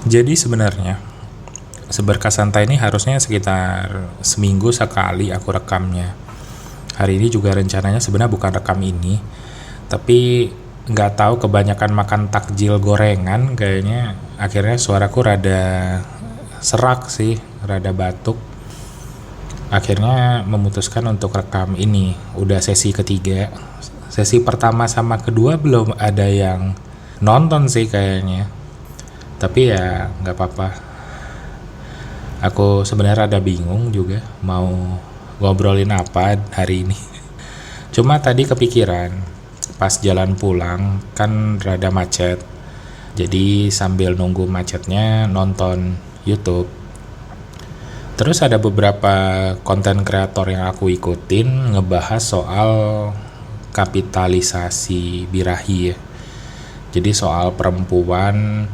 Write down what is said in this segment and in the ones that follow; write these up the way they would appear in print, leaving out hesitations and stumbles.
Jadi sebenarnya Seberkas Santai ini harusnya sekitar seminggu sekali aku rekamnya. Hari ini juga rencananya sebenarnya bukan rekam ini, tapi nggak tahu kebanyakan makan takjil gorengan kayaknya akhirnya suaraku rada serak sih, rada batuk. Akhirnya memutuskan untuk rekam ini. Udah sesi ketiga. Sesi pertama sama kedua belum ada yang nonton sih kayaknya. Tapi ya nggak apa-apa. Aku sebenarnya rada bingung juga mau ngobrolin apa hari ini. Cuma tadi kepikiran pas jalan pulang kan rada macet. Jadi sambil nunggu macetnya nonton YouTube. Terus ada beberapa konten kreator yang aku ikutin ngebahas soal kapitalisasi birahi ya. Jadi soal perempuan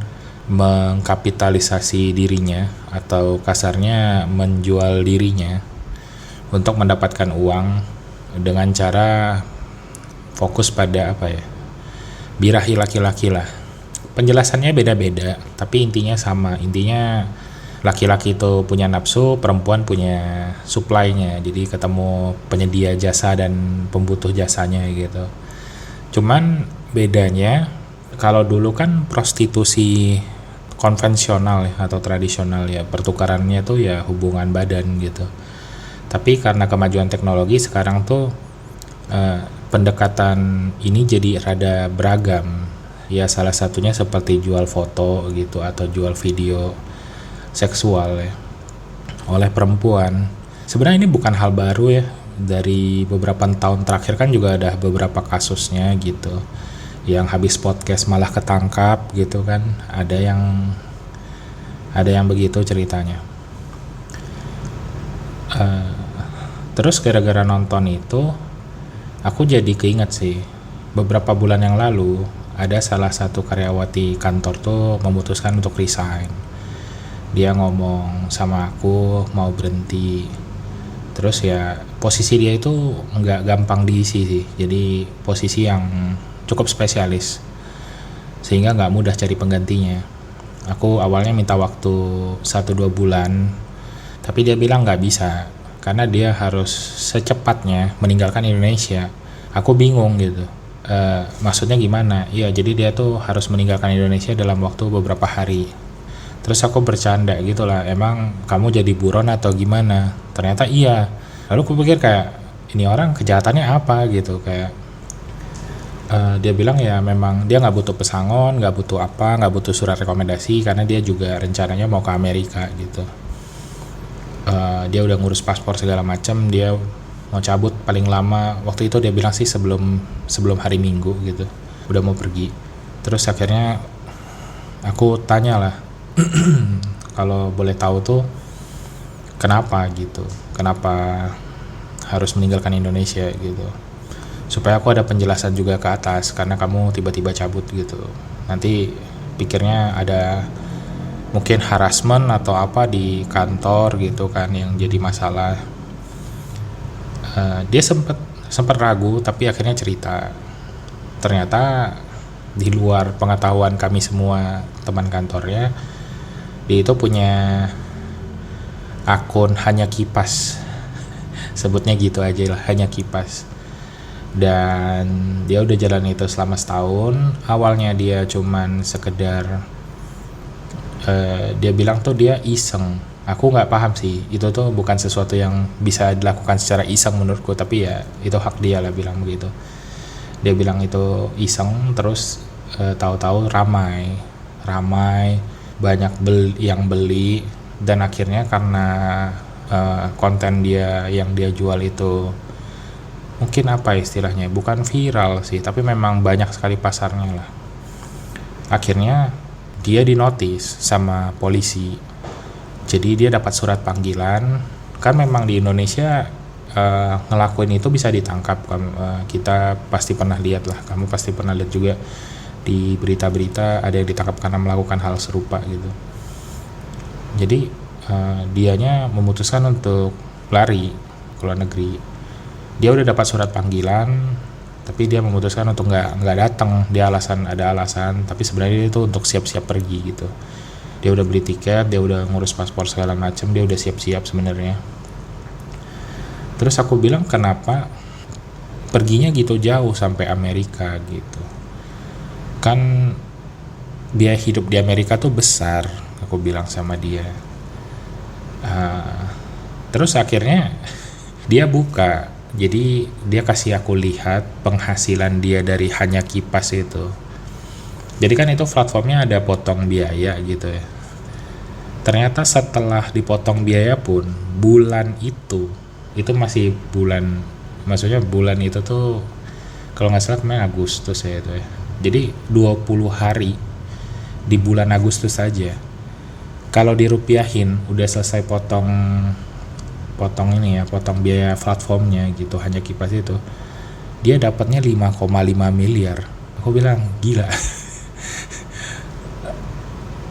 mengkapitalisasi dirinya atau kasarnya menjual dirinya untuk mendapatkan uang dengan cara fokus pada apa ya, birahi laki-laki lah. Penjelasannya beda-beda tapi intinya sama. Intinya laki-laki itu punya nafsu, perempuan punya supply-nya, jadi ketemu penyedia jasa dan pembutuh jasanya gitu. Cuman bedanya kalau dulu kan prostitusi konvensional ya, atau tradisional ya, pertukarannya tuh ya hubungan badan gitu. Tapi karena kemajuan teknologi sekarang tuh pendekatan ini jadi rada beragam. Ya salah satunya seperti jual foto gitu atau jual video seksual ya oleh perempuan. Sebenarnya ini bukan hal baru ya. Dari beberapa tahun terakhir kan juga ada beberapa kasusnya gitu. Yang habis podcast malah ketangkap gitu kan. Ada yang begitu ceritanya. Terus gara-gara nonton itu aku jadi keinget sih, beberapa bulan yang lalu ada salah satu karyawati kantor tuh memutuskan untuk resign. Dia ngomong sama aku mau berhenti. Terus ya posisi dia itu nggak gampang diisi sih, jadi posisi yang cukup spesialis sehingga nggak mudah cari penggantinya. Aku awalnya minta waktu 1-2 bulan, tapi dia bilang nggak bisa karena dia harus secepatnya meninggalkan Indonesia. Aku bingung gitu. Maksudnya gimana? Iya, jadi dia tuh harus meninggalkan Indonesia dalam waktu beberapa hari. Terus aku bercanda gitu lah, emang kamu jadi buron atau gimana? Ternyata iya. Lalu aku pikir kayak ini orang kejahatannya apa gitu, kayak dia bilang ya memang dia nggak butuh pesangon, nggak butuh apa, nggak butuh surat rekomendasi karena dia juga rencananya mau ke Amerika gitu. Dia udah ngurus paspor segala macam, dia mau cabut paling lama waktu itu dia bilang sih sebelum hari Minggu gitu, udah mau pergi. Terus akhirnya aku tanya lah, kalau boleh tahu tuh kenapa gitu, kenapa harus meninggalkan Indonesia gitu, supaya aku ada penjelasan juga ke atas karena kamu tiba-tiba cabut gitu. Nanti pikirnya ada mungkin harassment atau apa di kantor gitu kan yang jadi masalah. Dia sempat ragu tapi akhirnya cerita. Ternyata di luar pengetahuan kami semua teman kantornya, dia itu punya akun Hanya Kipas. Sebutnya gitu aja lah, Hanya Kipas. Dan dia udah jalan itu selama setahun. Awalnya dia cuman sekedar dia bilang tuh dia iseng. Aku nggak paham sih, itu tuh bukan sesuatu yang bisa dilakukan secara iseng menurutku, tapi ya itu hak dia lah bilang begitu. Dia bilang itu iseng, terus tahu-tahu ramai banyak yang beli, dan akhirnya karena konten dia yang dia jual itu mungkin apa istilahnya, bukan viral sih tapi memang banyak sekali pasarnya lah. Akhirnya dia dinotis sama polisi, jadi dia dapat surat panggilan. Kan memang di Indonesia ngelakuin itu bisa ditangkap. Kita pasti pernah lihat lah, kamu pasti pernah lihat juga di berita-berita ada yang ditangkap karena melakukan hal serupa gitu. Jadi dianya memutuskan untuk lari ke luar negeri. Dia udah dapat surat panggilan tapi dia memutuskan untuk nggak datang. Dia ada alasan, tapi sebenarnya itu untuk siap-siap pergi gitu. Dia udah beli tiket, dia udah ngurus paspor segala macam, dia udah siap-siap sebenarnya. Terus aku bilang, kenapa perginya gitu jauh sampai Amerika gitu? Kan biaya hidup di Amerika tuh besar, aku bilang sama dia. Terus akhirnya dia buka, jadi dia kasih aku lihat penghasilan dia dari hanya kipas itu. Jadi kan itu platformnya ada potong biaya gitu ya. Ternyata setelah dipotong biaya pun, bulan itu masih bulan, maksudnya bulan itu tuh kalau nggak salah kemarin Agustus ya itu ya. Jadi 20 hari di bulan Agustus saja. Kalau dirupiahin udah selesai potong ini ya, potong biaya platformnya gitu, hanya kipas itu. Dia dapatnya 5,5 miliar. Aku bilang, gila.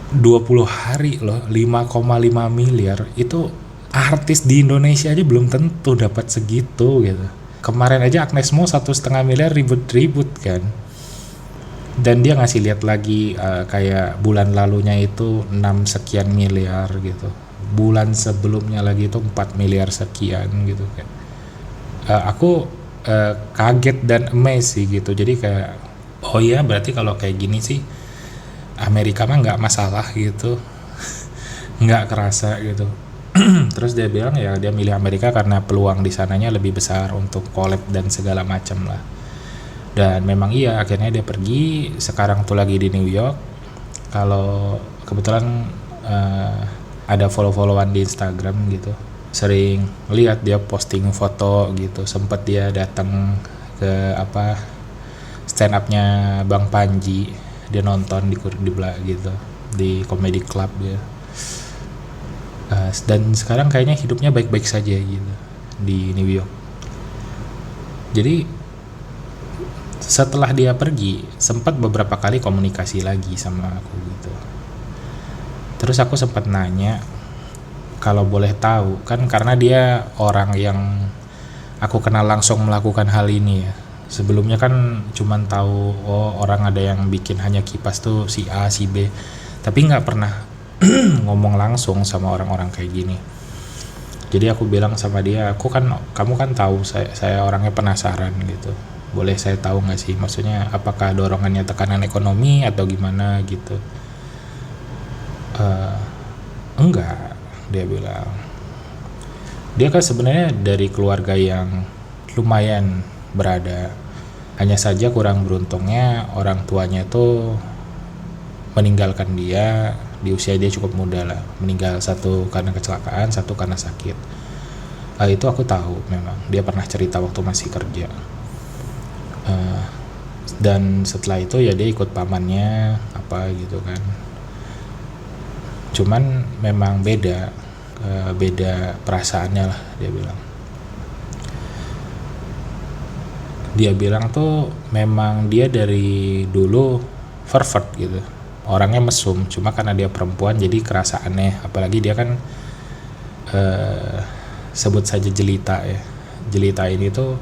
20 hari loh, 5,5 miliar. Itu artis di Indonesia aja belum tentu dapat segitu gitu. Kemarin aja Agnes Mo 1,5 miliar ribut-ribut kan. Dan dia ngasih lihat lagi kayak bulan lalunya itu 6 sekian miliar gitu. Bulan sebelumnya lagi itu 4 miliar sekian gitu kan. Aku kaget dan amazed sih gitu. Jadi kayak, oh iya berarti kalau kayak gini sih Amerika mah nggak masalah gitu. Nggak kerasa gitu. Terus dia bilang ya dia milih Amerika karena peluang di sananya lebih besar untuk collab dan segala macam lah. Dan memang iya, akhirnya dia pergi. Sekarang tuh lagi di New York. Kalau kebetulan ada follow-followan di Instagram gitu, sering lihat dia posting foto gitu. Sempet dia datang ke stand up-nya Bang Panji, dia nonton di gitu di comedy club dia. Dan sekarang kayaknya hidupnya baik-baik saja gitu di New York. Jadi setelah dia pergi, sempat beberapa kali komunikasi lagi sama aku gitu. Terus aku sempat nanya, kalau boleh tahu, kan karena dia orang yang aku kenal langsung melakukan hal ini ya. Sebelumnya kan cuman tahu, oh orang ada yang bikin hanya kipas tuh si A, si B. Tapi nggak pernah ngomong langsung sama orang-orang kayak gini. Jadi aku bilang sama dia, kamu kan tahu saya orangnya penasaran gitu. Boleh saya tahu nggak sih, maksudnya apakah dorongannya tekanan ekonomi atau gimana gitu? Enggak, dia bilang. Dia kan sebenarnya dari keluarga yang lumayan berada. Hanya saja kurang beruntungnya orang tuanya itu meninggalkan dia di usia dia cukup muda lah. Meninggal, satu karena kecelakaan, satu karena sakit. Itu aku tahu memang. Dia pernah cerita waktu masih kerja. Dan setelah itu ya dia ikut pamannya gitu kan. Cuman memang beda perasaannya lah, dia bilang tuh memang dia dari dulu pervert gitu, orangnya mesum, cuma karena dia perempuan jadi kerasa aneh. Apalagi dia kan sebut saja jelita ya. Jelita ini tuh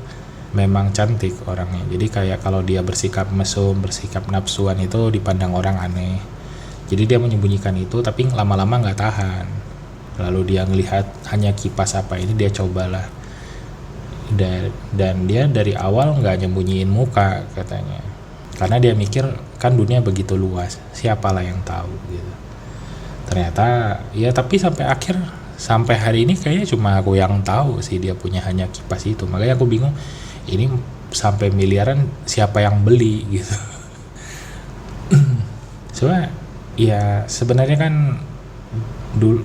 memang cantik orangnya, jadi kayak kalau dia bersikap mesum, bersikap nafsuan itu dipandang orang aneh. Jadi dia menyembunyikan itu, tapi lama-lama nggak tahan. Lalu dia ngelihat hanya kipas ini, dia cobalah. Dan dia dari awal nggak nyembunyiin muka katanya, karena dia mikir kan dunia begitu luas, siapalah yang tahu gitu. Ternyata ya, tapi sampai hari ini kayaknya cuma aku yang tahu sih dia punya hanya kipas itu. Makanya aku bingung, ini sampai miliaran siapa yang beli gitu. Soalnya ya sebenarnya kan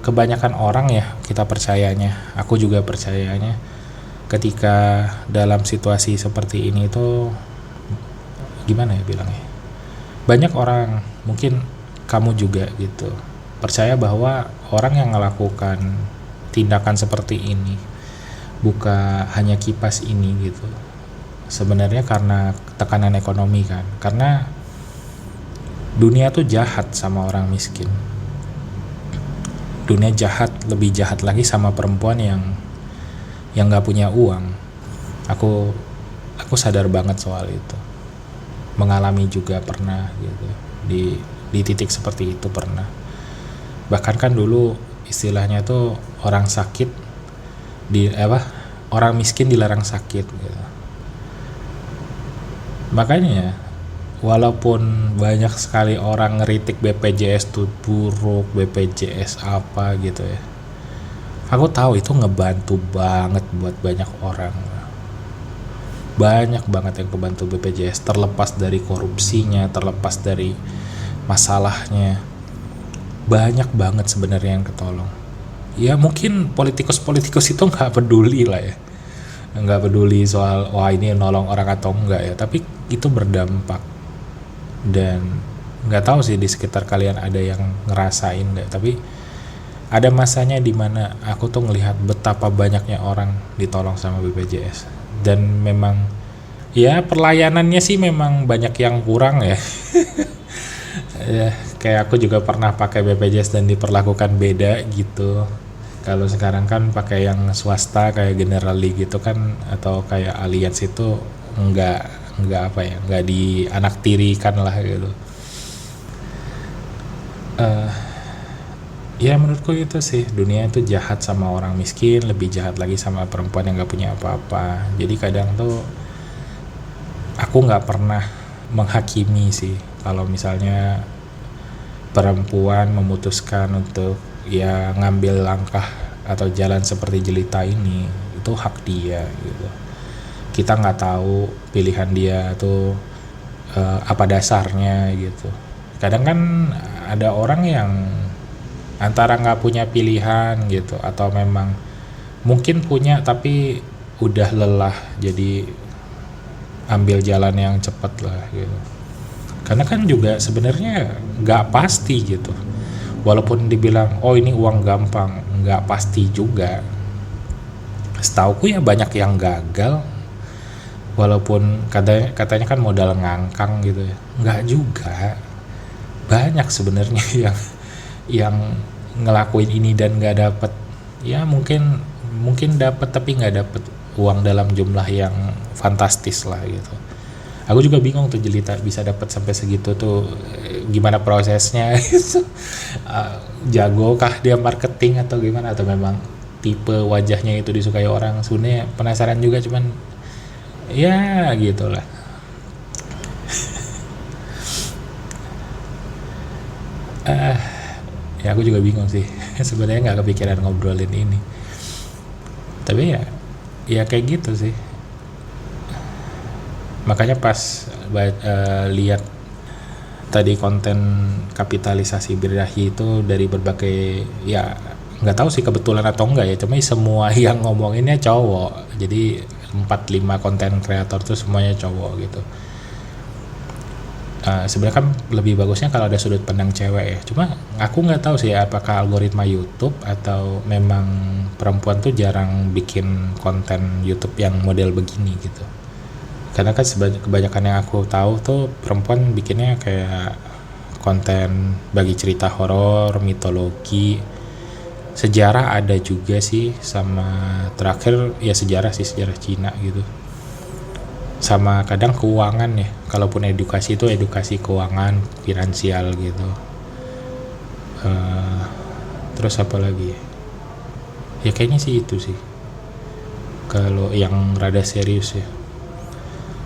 kebanyakan orang ya kita percayanya, aku juga percayanya, ketika dalam situasi seperti ini tuh gimana ya bilangnya, banyak orang, mungkin kamu juga gitu, percaya bahwa orang yang melakukan tindakan seperti ini buka hanya kipas ini gitu sebenarnya karena tekanan ekonomi kan, karena dunia tuh jahat sama orang miskin. Dunia jahat, lebih jahat lagi sama perempuan yang nggak punya uang. Aku sadar banget soal itu. Mengalami juga pernah gitu. Di titik seperti itu pernah. Bahkan kan dulu istilahnya tuh orang sakit orang miskin dilarang sakit gitu. Makanya walaupun banyak sekali orang ngeritik BPJS tuh buruk, BPJS apa gitu ya, aku tahu itu ngebantu banget buat banyak orang. Banyak banget yang kebantu BPJS, terlepas dari korupsinya, terlepas dari masalahnya. Banyak banget sebenarnya yang ketolong. Ya mungkin politikus-politikus itu nggak peduli lah ya, nggak peduli soal wah ini nolong orang atau enggak ya, tapi itu berdampak. Dan nggak tahu sih di sekitar kalian ada yang ngerasain nggak, tapi ada masanya dimana aku tuh ngelihat betapa banyaknya orang ditolong sama BPJS. Dan memang ya pelayanannya sih memang banyak yang kurang ya. Ya kayak aku juga pernah pakai BPJS dan diperlakukan beda gitu. Kalau sekarang kan pakai yang swasta kayak Generali gitu kan, atau kayak Allianz itu nggak apa ya, nggak dianaktirikan lah gitu. Ya menurutku itu sih, dunia itu jahat sama orang miskin, lebih jahat lagi sama perempuan yang nggak punya apa-apa. Jadi kadang tuh aku nggak pernah menghakimi sih kalau misalnya perempuan memutuskan untuk ya ngambil langkah atau jalan seperti jelita ini, itu hak dia gitu. Kita nggak tahu pilihan dia tuh apa dasarnya gitu. Kadang kan ada orang yang antara nggak punya pilihan gitu, atau memang mungkin punya tapi udah lelah, jadi ambil jalan yang cepat lah gitu. Karena kan juga sebenarnya nggak pasti gitu. Walaupun dibilang oh ini uang gampang, nggak pasti juga. Setauku ya banyak yang gagal, walaupun katanya kan modal ngangkang gitu ya, nggak juga. Banyak sebenarnya yang ngelakuin ini dan nggak dapet. Ya mungkin dapat tapi nggak dapet uang dalam jumlah yang fantastis lah gitu. Aku juga bingung tuh jelita bisa dapat sampai segitu tuh gimana prosesnya. Jago kah dia marketing atau gimana, atau memang tipe wajahnya itu disukai orang. Sebenarnya penasaran juga, cuman ya gitulah. Ya aku juga bingung sih. Sebenarnya nggak kepikiran ngobrolin ini, tapi ya kayak gitu sih. Makanya pas lihat tadi konten kapitalisasi birahi itu dari berbagai, ya nggak tahu sih kebetulan atau enggak ya, cuma semua yang ngomonginnya cowok. Jadi 4-5 konten kreator tuh semuanya cowok gitu. Sebenarnya kan lebih bagusnya kalau ada sudut pandang cewek ya, cuma aku nggak tahu sih apakah algoritma YouTube atau memang perempuan tuh jarang bikin konten YouTube yang model begini gitu. Karena kan kebanyakan yang aku tahu tuh perempuan bikinnya kayak konten bagi cerita horor, mitologi, sejarah ada juga sih, sama terakhir ya sejarah Cina gitu. Sama kadang keuangan ya, kalaupun edukasi itu edukasi keuangan, finansial gitu. Terus apa lagi ya kayaknya sih itu sih kalau yang rada serius ya.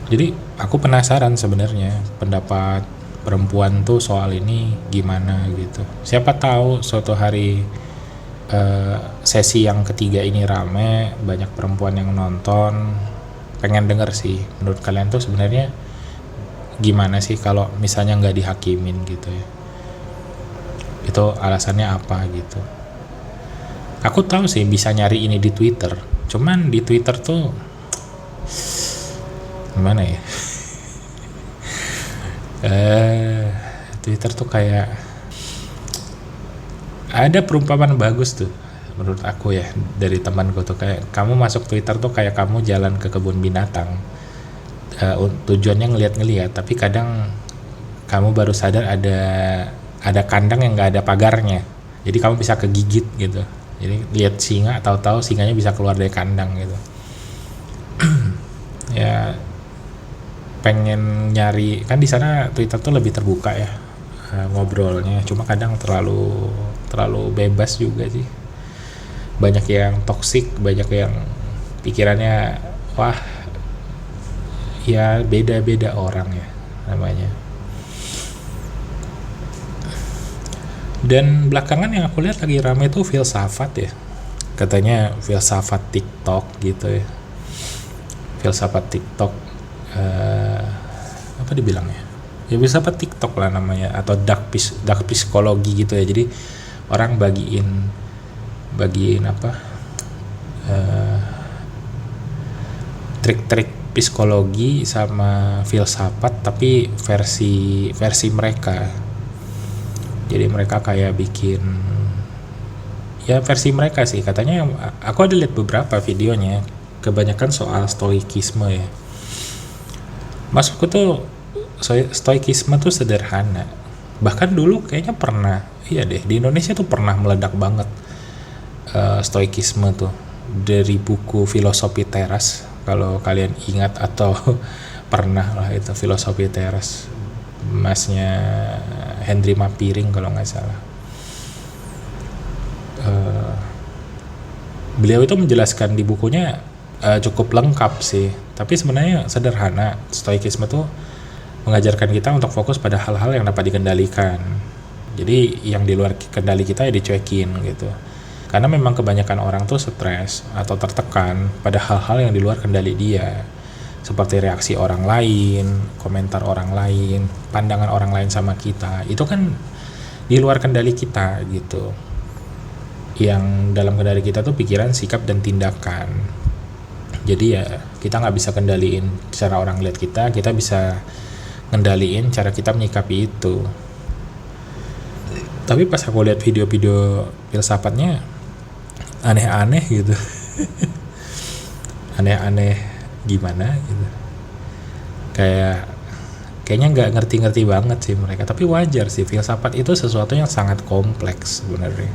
Jadi aku penasaran sebenarnya pendapat perempuan tuh soal ini gimana gitu. Siapa tahu suatu hari sesi yang ketiga ini rame, banyak perempuan yang nonton. Pengen denger sih menurut kalian tuh sebenarnya gimana sih kalau misalnya nggak dihakimin gitu ya. Itu alasannya apa gitu. Aku tahu sih bisa nyari ini di Twitter, cuman di Twitter tuh gimana ya, Twitter tuh kayak ada perumpamaan bagus tuh menurut aku ya dari temanku tuh, kayak kamu masuk Twitter tuh kayak kamu jalan ke kebun binatang. Tujuannya ngeliat-ngeliat, tapi kadang kamu baru sadar ada kandang yang nggak ada pagarnya, jadi kamu bisa kegigit gitu. Jadi lihat singa, tahu-tahu singanya bisa keluar dari kandang gitu. Ya pengen nyari kan di sana Twitter tuh lebih terbuka ya ngobrolnya, cuma kadang terlalu terlalu bebas juga sih, banyak yang toksik, banyak yang pikirannya wah ya beda-beda orang ya namanya. Dan belakangan yang aku lihat lagi rame tuh filsafat ya, katanya filsafat TikTok gitu ya, filsafat TikTok apa dibilangnya ya, filsafat TikTok lah namanya, atau dark psikologi gitu ya. Jadi orang bagiin apa trik-trik psikologi sama filsafat tapi versi mereka. Jadi mereka kayak bikin ya versi mereka sih, katanya. Aku ada lihat beberapa videonya, kebanyakan soal stoikisme ya. Maksudku tuh stoikisme tuh sederhana. Bahkan dulu kayaknya pernah, iya deh, di Indonesia tuh pernah meledak banget stoikisme tuh, dari buku Filosofi Teras, kalau kalian ingat atau pernah lah itu Filosofi Teras, masnya Henry Mapiring kalau nggak salah. Beliau itu menjelaskan di bukunya cukup lengkap sih, tapi sebenarnya sederhana. Stoikisme tuh mengajarkan kita untuk fokus pada hal-hal yang dapat dikendalikan. Jadi yang di luar kendali kita ya dicuekin gitu. Karena memang kebanyakan orang tuh stres atau tertekan pada hal-hal yang di luar kendali dia, seperti reaksi orang lain, komentar orang lain, pandangan orang lain sama kita. Itu kan di luar kendali kita gitu. Yang dalam kendali kita tuh pikiran, sikap, dan tindakan. Jadi ya kita nggak bisa kendaliin cara orang lihat kita bisa ngendaliin cara kita menyikapi itu. Tapi pas aku lihat video-video filsafatnya aneh-aneh gitu. Aneh-aneh gimana gitu, kayaknya nggak ngerti-ngerti banget sih mereka. Tapi wajar sih, filsafat itu sesuatu yang sangat kompleks sebenarnya.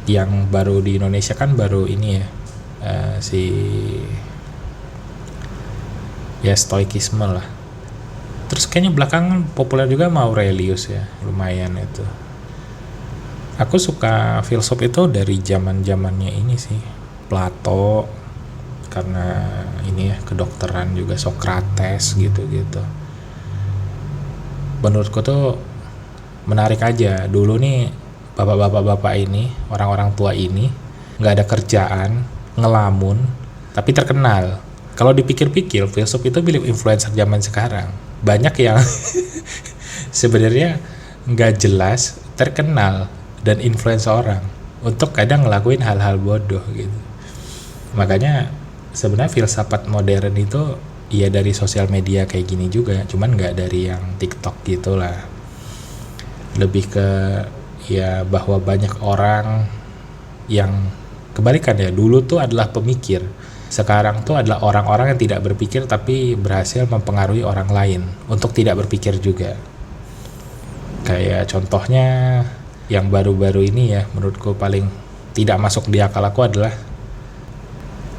Yang baru di Indonesia kan baru ini ya, ya stoikisme lah. Terus kayaknya belakangan populer juga Aurelius ya, lumayan itu. Aku suka filsuf itu dari zamannya ini sih, Plato, karena ini ya kedokteran juga, Socrates gitu-gitu. Menurutku tuh menarik aja. Dulu nih bapak-bapak ini, orang-orang tua ini nggak ada kerjaan, ngelamun, tapi terkenal. Kalau dipikir-pikir, filsuf itu milik influencer zaman sekarang. Banyak yang sebenarnya nggak jelas, terkenal, dan influence orang untuk kadang ngelakuin hal-hal bodoh gitu. Makanya sebenarnya filsafat modern itu ya dari sosial media kayak gini juga, cuman nggak dari yang TikTok gitulah. Lebih ke ya bahwa banyak orang yang kebalikan ya, dulu tuh adalah pemikir, sekarang tuh adalah orang-orang yang tidak berpikir tapi berhasil mempengaruhi orang lain untuk tidak berpikir juga. Kayak contohnya yang baru-baru ini ya, menurutku paling tidak masuk di akal aku adalah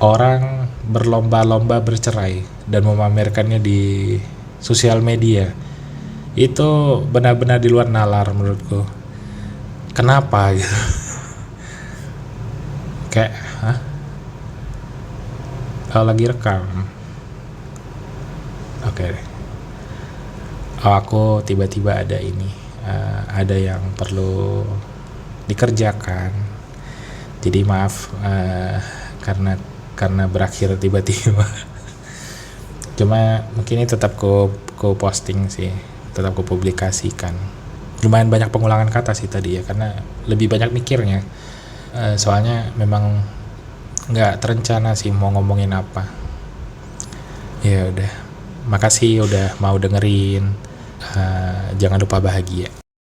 orang berlomba-lomba bercerai dan memamerkannya di sosial media. Itu benar-benar di luar nalar menurutku. Kenapa gitu? Kayak, kalau lagi rekam. Oke. Oh, aku tiba-tiba ada ini, ada yang perlu dikerjakan. Jadi maaf karena berakhir tiba-tiba. Cuma mungkin ini tetap ku posting sih, tetap ku publikasikan. Lumayan banyak pengulangan kata sih tadi ya, karena lebih banyak mikirnya. Soalnya memang nggak terencana sih mau ngomongin apa. Ya udah, makasih udah mau dengerin. Jangan lupa bahagia.